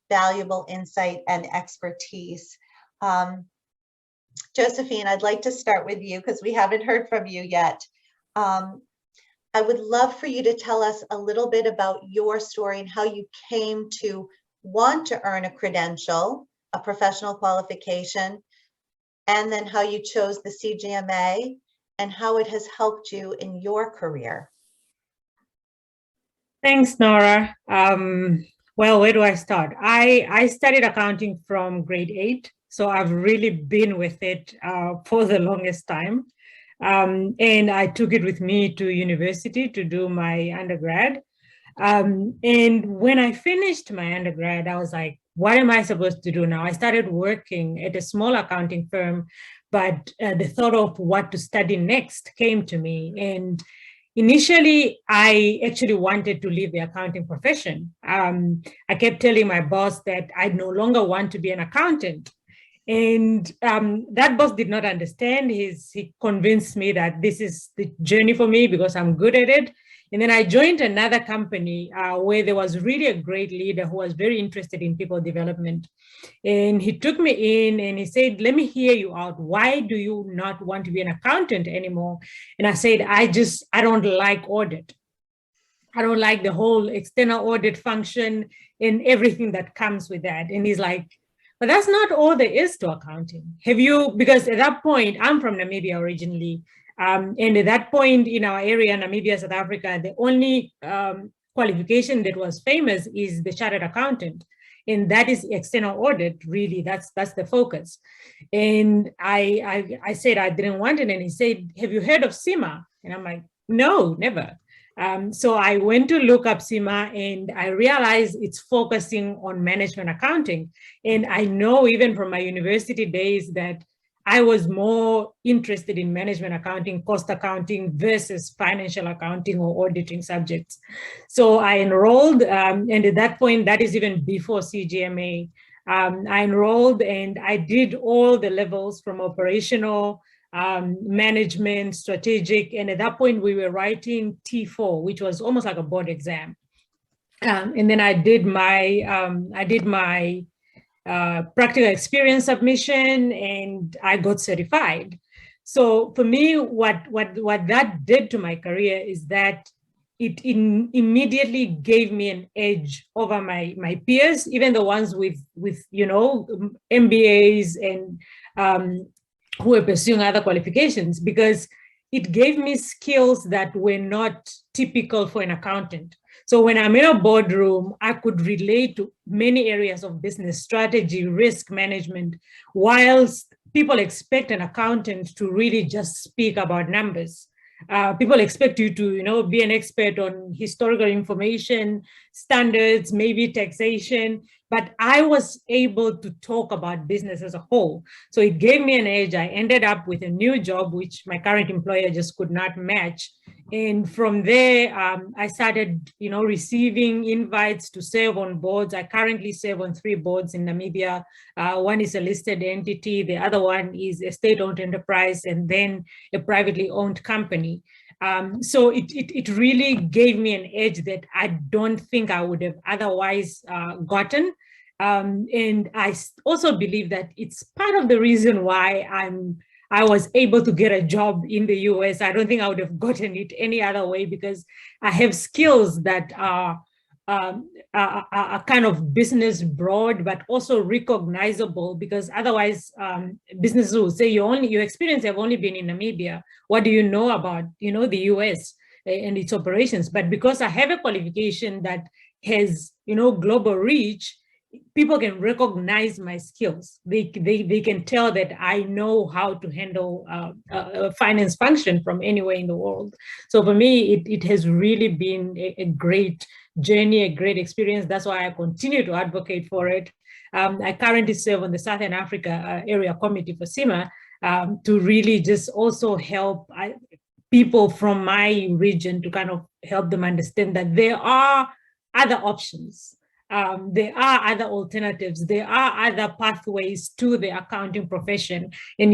valuable insight and expertise. Josephine, I'd like to start with you because we haven't heard from you yet. I would love for you to tell us a little bit about your story and how you came to want to earn a credential, a professional qualification, and then how you chose the CGMA and how it has helped you in your career. Thanks, Nora. Well, where do I start? I studied accounting from grade 8, so I've really been with it for the longest time. And I took it with me to university to do my undergrad. And when I finished my undergrad, I was like, what am I supposed to do now? I started working at a small accounting firm, but the thought of what to study next came to me. And initially, I actually wanted to leave the accounting profession. I kept telling my boss that I no longer want to be an accountant. And that boss did not understand. He convinced me that this is the journey for me because I'm good at it. And then I joined another company where there was really a great leader who was very interested in people development. And he took me in and he said, let me hear you out. Why do you not want to be an accountant anymore? And I said, I don't like audit. I don't like the whole external audit function and everything that comes with that. And he's like, but that's not all there is to accounting. Because at that point, I'm from Namibia originally. And at that point in our area, Namibia, South Africa, the only qualification that was famous is the chartered accountant. And that is external audit, really, that's the focus. And I said I didn't want it. And he said, have you heard of CIMA? And I'm like, no, never. So I went to look up CIMA and I realized it's focusing on management accounting. And I know even from my university days that I was more interested in management accounting, cost accounting versus financial accounting or auditing subjects. So I enrolled, and at that point, that is even before CGMA, I enrolled and I did all the levels from operational, management, strategic, and at that point we were writing T4, which was almost like a board exam. And then I did my practical experience submission and I got certified. So for me, what that did to my career is that it immediately gave me an edge over my peers, even the ones with MBAs and who were pursuing other qualifications, because it gave me skills that were not typical for an accountant. So when I'm in a boardroom, I could relate to many areas of business strategy, risk management, whilst people expect an accountant to really just speak about numbers. People expect you to, be an expert on historical information, standards, maybe taxation, but I was able to talk about business as a whole. So it gave me an edge. I ended up with a new job, which my current employer just could not match. And from there, I started, receiving invites to serve on boards. I currently serve on 3 boards in Namibia. One is a listed entity. The other one is a state-owned enterprise, and then a privately owned company. So it really gave me an edge that I don't think I would have otherwise gotten. And I also believe that it's part of the reason why I was able to get a job in the US. I don't think I would have gotten it any other way because I have skills that are kind of business broad, but also recognizable, because otherwise businesses will say your experience have only been in Namibia. What do you know about, the US and its operations? But because I have a qualification that has, global reach, people can recognize my skills. They can tell that I know how to handle a finance function from anywhere in the world. So for me, it has really been a great journey, a great experience. That's why I continue to advocate for it. I currently serve on the Southern Africa Area Committee for CIMA to really just also help people from my region, to kind of help them understand that there are other options. There are other alternatives. There are other pathways to the accounting profession. And